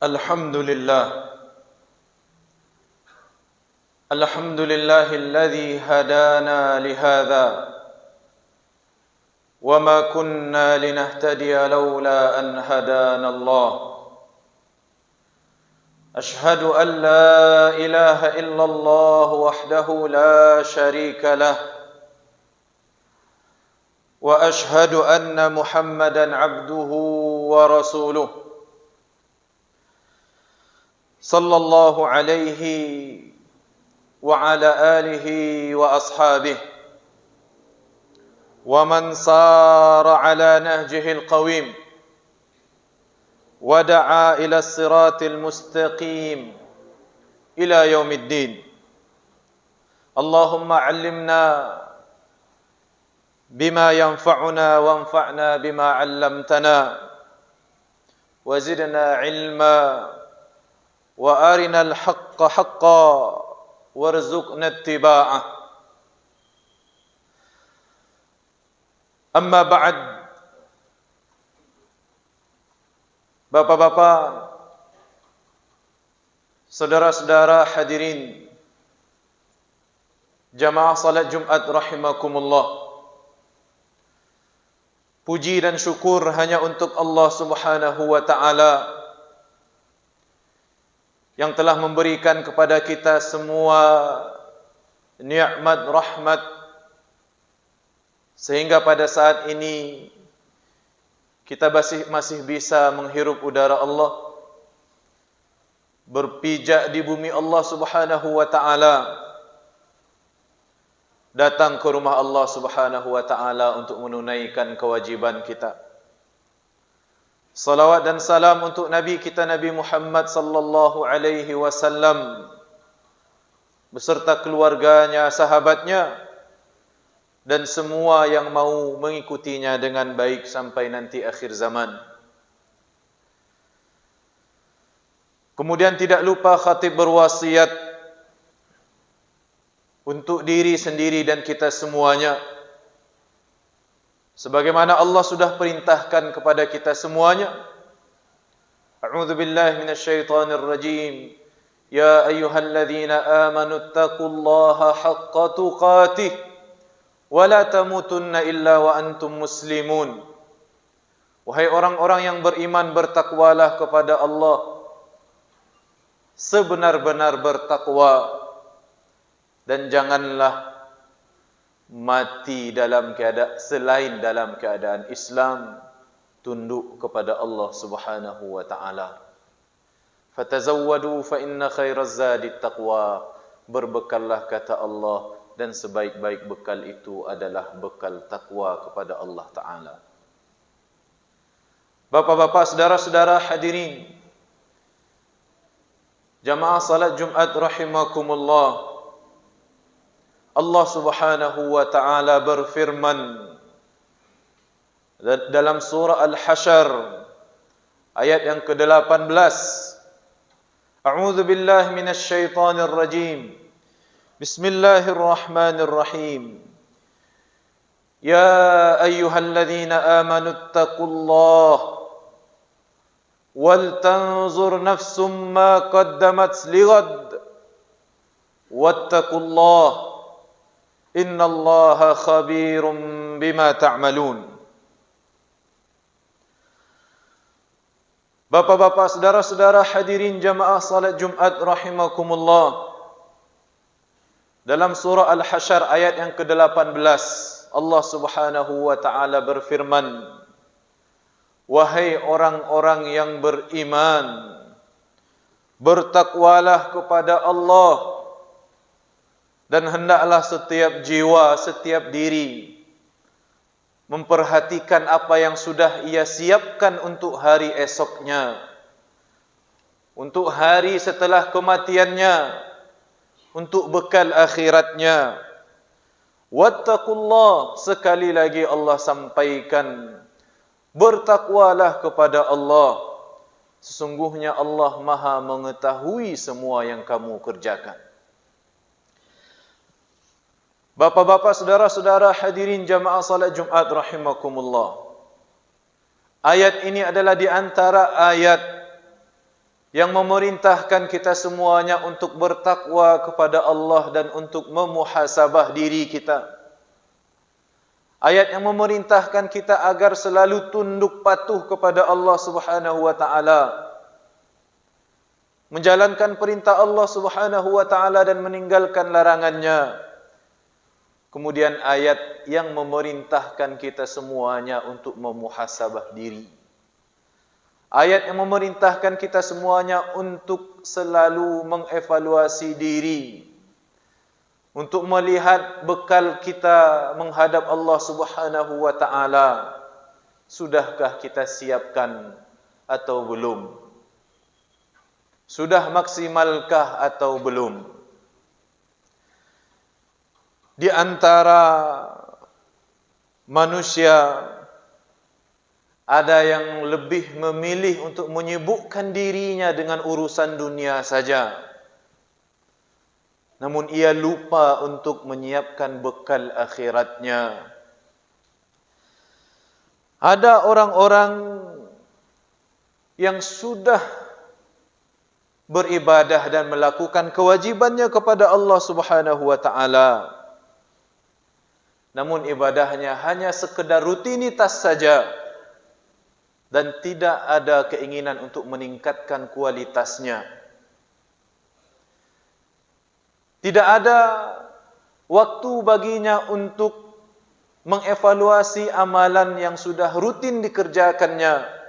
الحمد لله الذي هدانا لهذا وما كنا لنهتدي لولا أن هدانا الله أشهد أن لا إله إلا الله وحده لا شريك له وأشهد أن محمدا عبده ورسوله صلى الله عليه وعلى آله وأصحابه ومن صار على نهجه القويم ودعا إلى الصراط المستقيم إلى يوم الدين اللهم علمنا بما ينفعنا وانفعنا بما علمتنا وزدنا علما وأرنا الحق حقا وارزقنا اتباعه أما بعد. Bapak-bapak, saudara-saudara hadirin jamaah salat Jumat rahimakumullah, puji dan syukur hanya untuk Allah Subhanahu wa ta'ala yang telah memberikan kepada kita semua nikmat rahmat sehingga pada saat ini kita masih bisa menghirup udara Allah, berpijak di bumi Allah Subhanahu wa ta'ala, datang ke rumah Allah Subhanahu wa ta'ala untuk menunaikan kewajiban kita. Salawat dan salam untuk Nabi kita Nabi Muhammad sallallahu alaihi wasallam beserta keluarganya, sahabatnya dan semua yang mau mengikutinya dengan baik sampai nanti akhir zaman. Kemudian tidak lupa khatib berwasiat untuk diri sendiri dan kita semuanya, sebagaimana Allah sudah perintahkan kepada kita semuanya. A'udzu billahi minasyaitonir rajim. Ya ayyuhalladzina amanu taqullaha haqqa tuqatih wa la tamutunna illa wa antum muslimun. Wahai orang-orang yang beriman, bertakwalah kepada Allah sebenar-benar bertakwa dan janganlah mati selain dalam keadaan Islam, tunduk kepada Allah Subhanahu wa ta'ala. Fatazawwadu fa inna khairaz zadi taqwa. Berbekallah kata Allah, dan sebaik-baik bekal itu adalah bekal takwa kepada Allah Ta'ala. Bapak-bapak, saudara-saudara hadirin jamaah salat Jumat rahimakumullah, Allah Subhanahu wa ta'ala berfirman dalam surah Al-Hasyr ayat yang ke-18. A'udzu billahi minasy syaithanir rajim. Bismillahirrahmanirrahim. Ya ayyuhalladzina amanu taqullaha wal tanzur nafsum ma qaddamat lighad wattaqullaha innallaha khabirum bima ta'malun. Bapak-bapak, saudara-saudara hadirin jamaah salat Jumat rahimakumullah, dalam surah Al-Hasyr ayat yang ke-18 Allah Subhanahu wa ta'ala berfirman, wahai orang-orang yang beriman, bertakwalah kepada Allah, dan hendaklah setiap jiwa, setiap diri memperhatikan apa yang sudah ia siapkan untuk hari esoknya, untuk hari setelah kematiannya, untuk bekal akhiratnya. Wattaqullah, sekali lagi Allah sampaikan, bertakwalah kepada Allah, sesungguhnya Allah Maha mengetahui semua yang kamu kerjakan. Bapak-bapak, saudara-saudara hadirin jamaah salat Jumat rahimakumullah, ayat ini adalah di antara ayat yang memerintahkan kita semuanya untuk bertakwa kepada Allah dan untuk memuhasabah diri kita. Ayat yang memerintahkan kita agar selalu tunduk patuh kepada Allah Subhanahu wa taala, menjalankan perintah Allah Subhanahu wa taala dan meninggalkan larangannya. Kemudian ayat yang memerintahkan kita semuanya untuk memuhasabah diri. Ayat yang memerintahkan kita semuanya untuk selalu mengevaluasi diri, untuk melihat bekal kita menghadap Allah Subhanahu wa taala. Sudahkah kita siapkan atau belum? Sudah maksimalkah atau belum? Di antara manusia ada yang lebih memilih untuk menyibukkan dirinya dengan urusan dunia saja, namun ia lupa untuk menyiapkan bekal akhiratnya. Ada orang-orang yang sudah beribadah dan melakukan kewajibannya kepada Allah Subhanahu wa taala, namun ibadahnya hanya sekedar rutinitas saja dan tidak ada keinginan untuk meningkatkan kualitasnya. Tidak ada waktu baginya untuk mengevaluasi amalan yang sudah rutin dikerjakannya.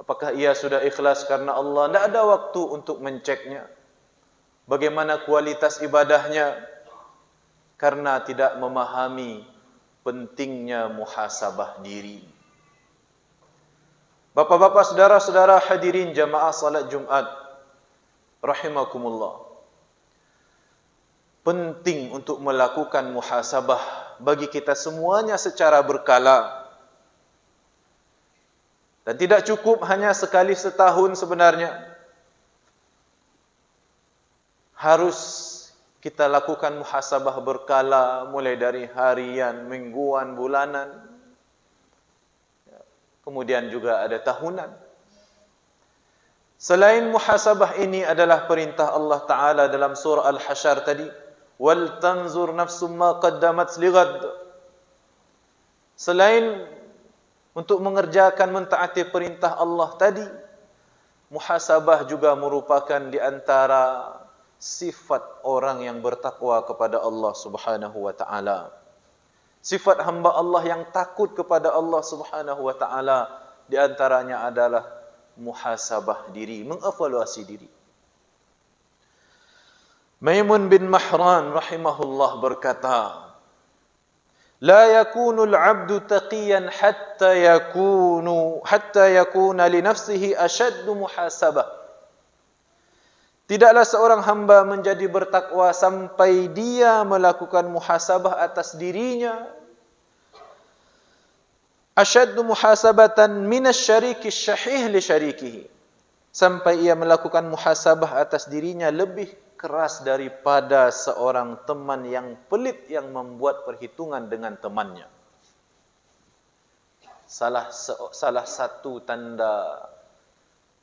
Apakah ia sudah ikhlas karena Allah? Tidak ada waktu untuk menceknya. Bagaimana kualitas ibadahnya? Karena tidak memahami pentingnya muhasabah diri. Bapak-bapak, saudara-saudara hadirin jamaah salat Jumat rahimakumullah. Penting untuk melakukan muhasabah bagi kita semuanya secara berkala. Dan tidak cukup hanya sekali setahun sebenarnya. Harus kita lakukan muhasabah berkala, mulai dari harian, mingguan, bulanan. Kemudian juga ada tahunan. Selain muhasabah ini adalah perintah Allah Ta'ala dalam surah Al-Hasyr tadi. Wal tanzur nafsum ma qaddamat lighad. Selain untuk mengerjakan mentaati perintah Allah tadi, muhasabah juga merupakan di antara sifat orang yang bertakwa kepada Allah Subhanahu wa taala. Sifat hamba Allah yang takut kepada Allah Subhanahu wa taala di antaranya adalah muhasabah diri, mengevaluasi diri. Maimun bin Mahran rahimahullah berkata, "La yakunu al-'abdu taqiyan hatta yakuna li nafsihi ashaddu muhasabah." Tidaklah seorang hamba menjadi bertakwa sampai dia melakukan muhasabah atas dirinya. Ashaddu muhasabatan minasyariki syahih li syarikihi. Sampai ia melakukan muhasabah atas dirinya lebih keras daripada seorang teman yang pelit yang membuat perhitungan dengan temannya. Salah satu tanda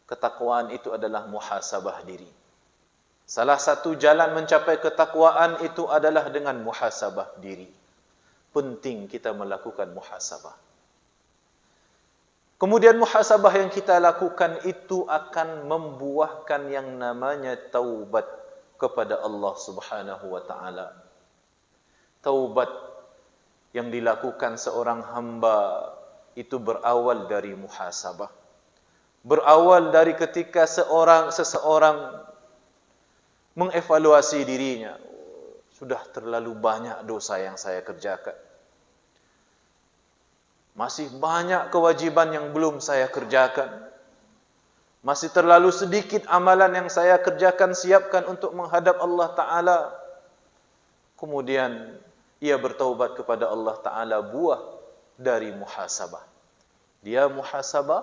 ketakwaan itu adalah muhasabah diri. Salah satu jalan mencapai ketakwaan itu adalah dengan muhasabah diri. Penting kita melakukan muhasabah. Kemudian muhasabah yang kita lakukan itu akan membuahkan yang namanya taubat kepada Allah Subhanahu wa taala. Taubat yang dilakukan seorang hamba itu berawal dari muhasabah. Berawal dari ketika seseorang mengevaluasi dirinya. Sudah terlalu banyak dosa yang saya kerjakan. Masih banyak kewajiban yang belum saya kerjakan. Masih terlalu sedikit amalan yang saya kerjakan, siapkan untuk menghadap Allah Ta'ala. Kemudian ia bertaubat kepada Allah Ta'ala, buah dari muhasabah. Dia muhasabah,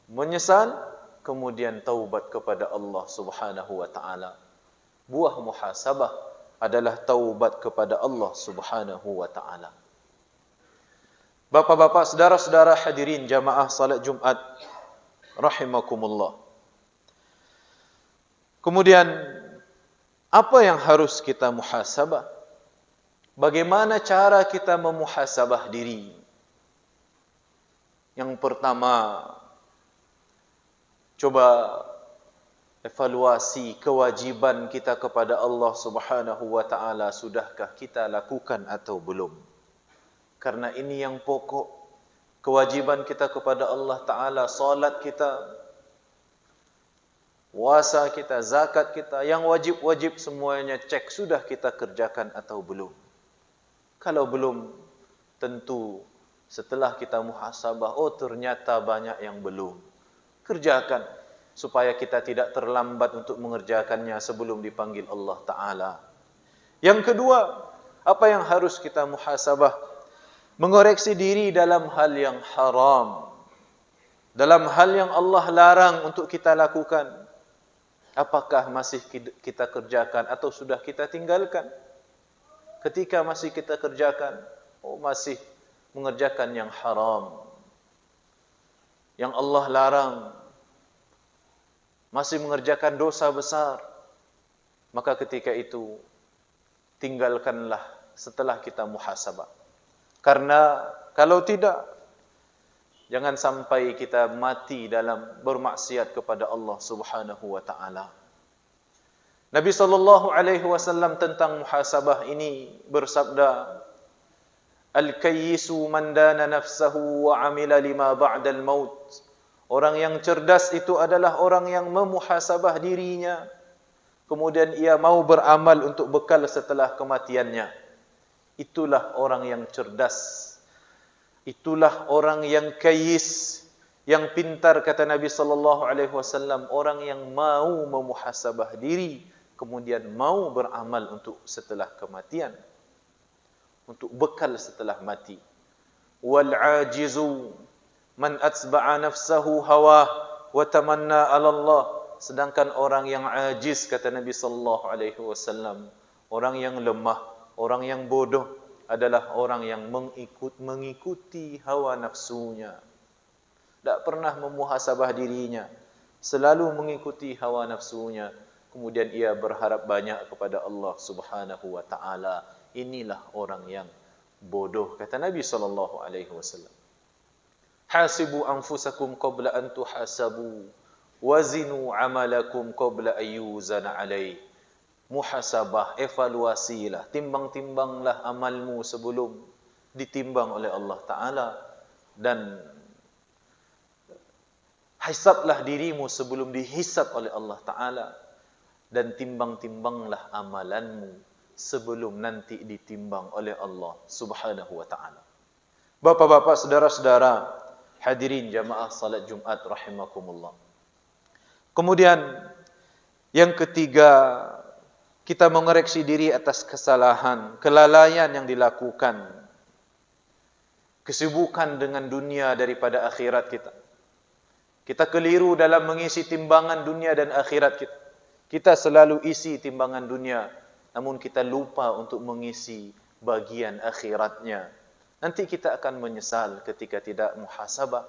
menyesal, kemudian taubat kepada Allah Subhanahu wa Ta'ala. Buah muhasabah adalah taubat kepada Allah Subhanahu wa taala. Bapak-bapak, saudara-saudara hadirin jamaah salat Jumat rahimakumullah. Kemudian, apa yang harus kita muhasabah? Bagaimana cara kita memuhasabah diri? Yang pertama, coba evaluasi kewajiban kita kepada Allah Subhanahu wa taala, sudahkah kita lakukan atau belum? Karena ini yang pokok. Kewajiban kita kepada Allah taala, salat kita, puasa kita, zakat kita, yang wajib-wajib semuanya cek sudah kita kerjakan atau belum. Kalau belum, tentu setelah kita muhasabah, oh ternyata banyak yang belum. Kerjakan supaya kita tidak terlambat untuk mengerjakannya sebelum dipanggil Allah Ta'ala. Yang kedua, apa yang harus kita muhasabah? Mengoreksi diri dalam hal yang haram, dalam hal yang Allah larang untuk kita lakukan. Apakah masih kita kerjakan atau sudah kita tinggalkan? Ketika masih kita kerjakan, oh masih mengerjakan yang haram, yang Allah larang, masih mengerjakan dosa besar, maka ketika itu tinggalkanlah setelah kita muhasabah. Karena kalau tidak, jangan sampai kita mati dalam bermaksiat kepada Allah Subhanahu wa taala. Nabi sallallahu alaihi wasallam tentang muhasabah ini bersabda, "Al-kayyisu man dana nafsahu wa 'amila lima ba'dal maut." Orang yang cerdas itu adalah orang yang memuhasabah dirinya, kemudian ia mau beramal untuk bekal setelah kematiannya. Itulah orang yang cerdas. Itulah orang yang kayyis, yang pintar, kata Nabi sallallahu alaihi wasallam, orang yang mau memuhasabah diri, kemudian mau beramal untuk setelah kematian, untuk bekal setelah mati. Wal ajizu man atba'a nafsahu hawah wa tamanna 'ala Allah. Sedangkan orang yang ajiz, kata Nabi sallallahu alaihi wasallam, orang yang lemah, orang yang bodoh adalah orang yang mengikuti hawa nafsunya. Tak pernah memuhasabah dirinya, selalu mengikuti hawa nafsunya. Kemudian ia berharap banyak kepada Allah Subhanahu wa taala. Inilah orang yang bodoh, kata Nabi sallallahu alaihi wasallam. Hasibu anfusakum qabla an tuhasabu, wazinu amalakum qabla ayyuzana alaihi. Muhasabah, evaluasilah, timbang-timbanglah amalmu sebelum ditimbang oleh Allah Ta'ala, dan hisablah dirimu sebelum dihisab oleh Allah Ta'ala, dan timbang-timbanglah amalanmu sebelum nanti ditimbang oleh Allah Subhanahu wa Ta'ala. Bapak-bapak, saudara-saudara, hadirin jamaah salat Jumat rahimakumullah. Kemudian yang ketiga, kita mengoreksi diri atas kesalahan, kelalaian yang dilakukan, kesibukan dengan dunia daripada akhirat kita. Kita keliru dalam mengisi timbangan dunia dan akhirat kita. Kita selalu isi timbangan dunia, namun kita lupa untuk mengisi bagian akhiratnya. Nanti kita akan menyesal ketika tidak muhasabah.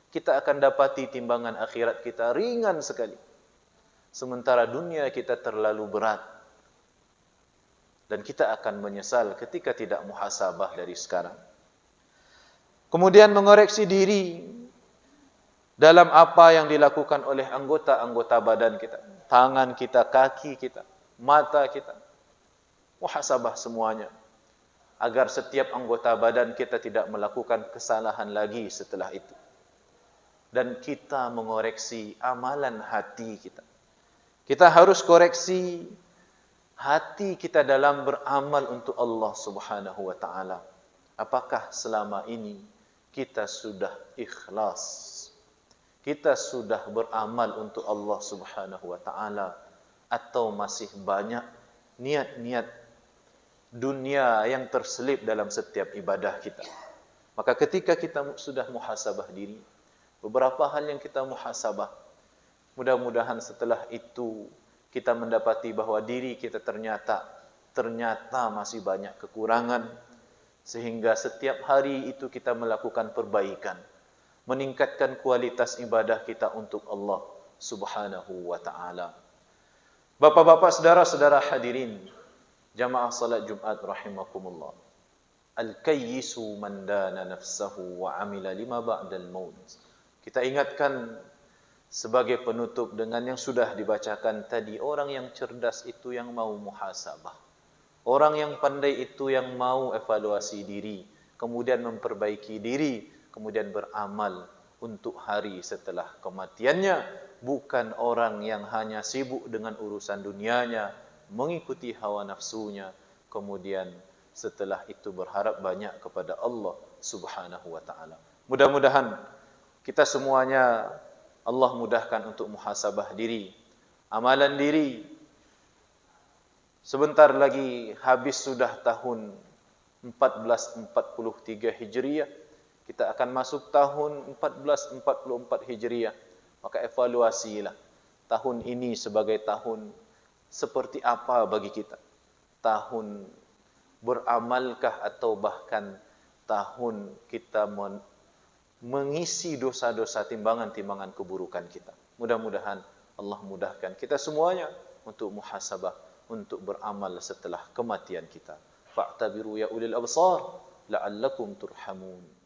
Kita akan dapati timbangan akhirat kita ringan sekali, sementara dunia kita terlalu berat. Dan kita akan menyesal ketika tidak muhasabah dari sekarang. Kemudian mengoreksi diri dalam apa yang dilakukan oleh anggota-anggota badan kita. Tangan kita, kaki kita, mata kita. Muhasabah semuanya. Agar setiap anggota badan kita tidak melakukan kesalahan lagi setelah itu. Dan kita mengoreksi amalan hati kita. Kita harus koreksi hati kita dalam beramal untuk Allah Subhanahu wa taala. Apakah selama ini kita sudah ikhlas? Kita sudah beramal untuk Allah Subhanahu wa taala, atau masih banyak niat-niat dunia yang terselip dalam setiap ibadah kita? Maka ketika kita sudah muhasabah diri, beberapa hal yang kita muhasabah, mudah-mudahan setelah itu kita mendapati bahwa diri kita ternyata masih banyak kekurangan, sehingga setiap hari itu kita melakukan perbaikan, meningkatkan kualitas ibadah kita untuk Allah Subhanahu wa taala. Bapak-bapak, saudara-saudara hadirin jamaah salat Jumat rahimakumullah. Al-kayyisu man dana nafsahu wa amila lima ba'dal maut. Kita ingatkan sebagai penutup dengan yang sudah dibacakan tadi, orang yang cerdas itu yang mau muhasabah. Orang yang pandai itu yang mau evaluasi diri, kemudian memperbaiki diri, kemudian beramal untuk hari setelah kematiannya. Bukan orang yang hanya sibuk dengan urusan dunianya, mengikuti hawa nafsunya, kemudian setelah itu berharap banyak kepada Allah Subhanahu wa taala. Mudah-mudahan kita semuanya Allah mudahkan untuk muhasabah diri, amalan diri. Sebentar lagi habis sudah tahun 1443 Hijriah. Kita akan masuk tahun 1444 Hijriah. Maka evaluasilah tahun ini sebagai tahun seperti apa bagi kita. Tahun beramalkah atau bahkan tahun kita mengisi dosa-dosa, timbangan-timbangan keburukan kita. Mudah-mudahan Allah mudahkan kita semuanya untuk muhasabah, untuk beramal setelah kematian kita. Fa'tabiru ya ulil absar la'allakum turhamun.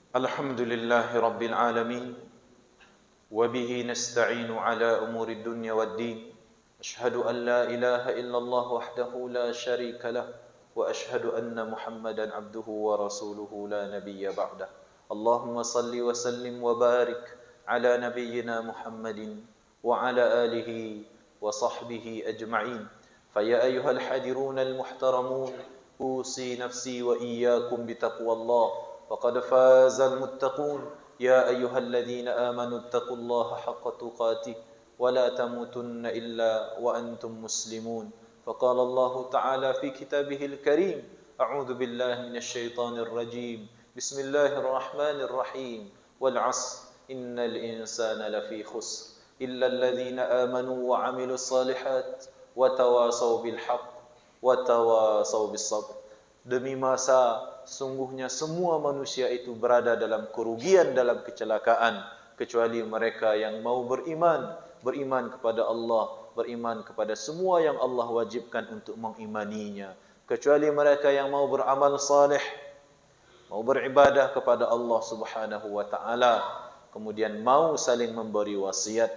Alhamdulillahi rabbil alamin, wa bihi nasta'inu ala umuri dunya waddin. Ashhadu an la ilaha illallah wahdahu la syarika lah, wa ashhadu anna Muhammadan abduhu wa rasuluhu la nabiyya ba'dah. Allahumma salli wa sallim wa barik ala nabiyyina Muhammadin wa ala alihi wa sahbihi ajma'in. Fa ya ayyuhal hadiruna al muhtaramun, usi nafsi wa iyyakum bitaqwallah. فقد فاز المتقون يا أيها الذين آمنوا اتقوا الله حق تقاته ولا تموتن إلا وأنتم مسلمون. فقال الله تعالى في كتابه الكريم أعوذ بالله من الشيطان الرجيم بسم الله الرحمن الرحيم والعصر إن الإنسان لفي خسر إلا الذين آمنوا وعملوا الصالحات وتواصوا بالحق وتواصوا بالصبر. Demi masa, sungguhnya semua manusia itu berada dalam kerugian, dalam kecelakaan, kecuali mereka yang mau beriman, beriman kepada Allah, beriman kepada semua yang Allah wajibkan untuk mengimaninya, kecuali mereka yang mau beramal saleh, mau beribadah kepada Allah Subhanahu wa taala, kemudian mau saling memberi wasiat,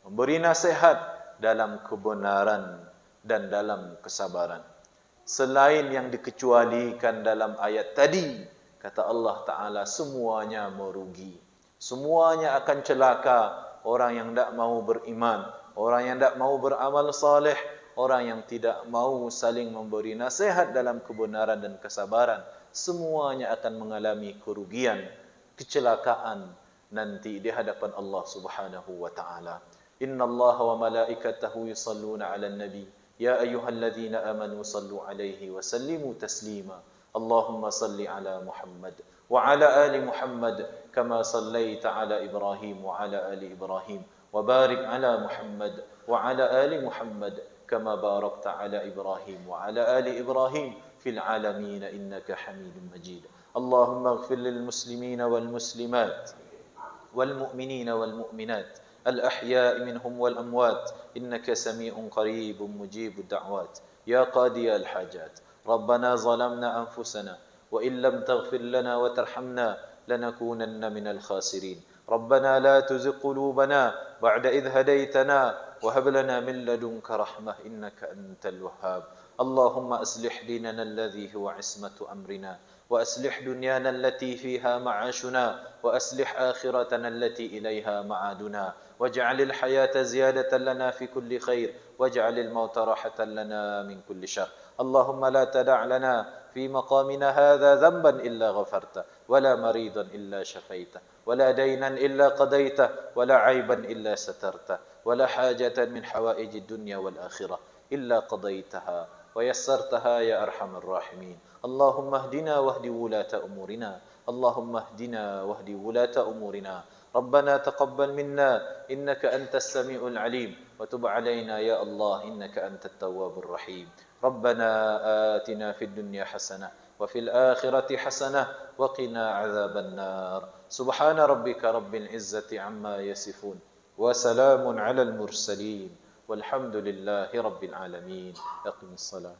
memberi nasihat dalam kebenaran dan dalam kesabaran. Selain yang dikecualikan dalam ayat tadi, kata Allah Ta'ala, semuanya merugi. Semuanya akan celaka. Orang yang tidak mau beriman, orang yang tidak mau beramal saleh, orang yang tidak mau saling memberi nasihat dalam kebenaran dan kesabaran, semuanya akan mengalami kerugian, kecelakaan nanti di hadapan Allah Subhanahu wa Ta'ala. Inna Allah wa malaikatahu yusalluna 'alan nabi يا أيها الذين آمنوا صلوا عليه وسلموا تسليما. اللهم صل على محمد وعلى آل محمد كما صليت على إبراهيم وعلى آل إبراهيم وبارك على محمد وعلى آل محمد كما باركت على إبراهيم وعلى آل إبراهيم في العالمين إنك حميد مجيد. اللهم اغفر للمسلمين والمسلمات والمؤمنين والمؤمنات الأحياء منهم والأموات إنك سميع قريب مجيب الدعوات. يا قاضي الحاجات ربنا ظلمنا أنفسنا وإن لم تغفر لنا وترحمنا لنكونن من الخاسرين. ربنا لا تزغ قلوبنا بعد إذ هديتنا وهب لنا من لدنك رحمة إنك أنت الوهاب. اللهم أصلح ديننا الذي هو عصمة أمرنا وأصلح دنيانا التي فيها معاشنا وأصلح آخرتنا التي إليها معادنا واجعل الحياة زيادة لنا في كل خير واجعل الموت راحة لنا من كل شر. اللهم لا تدع لنا في مقامنا هذا ذنبا إلا غفرته ولا مريضا إلا شفيته ولا دينا إلا قضيته ولا عيبا إلا سترته ولا حاجة من حوائج الدنيا والآخرة إلا قضيتها ويسرتها يا أرحم الراحمين. اللهم اهدنا واهد ولاة أمورنا اللهم اهدنا واهد ولاة أمورنا. ربنا تقبل منا إنك أنت السميع العليم وتب علينا يا الله إنك أنت التواب الرحيم. ربنا آتنا في الدنيا حسنة وفي الآخرة حسنة وقنا عذاب النار. سبحان ربك رب العزة عما يصفون وسلام على المرسلين والحمد لله رب العالمين. أقم الصلاة.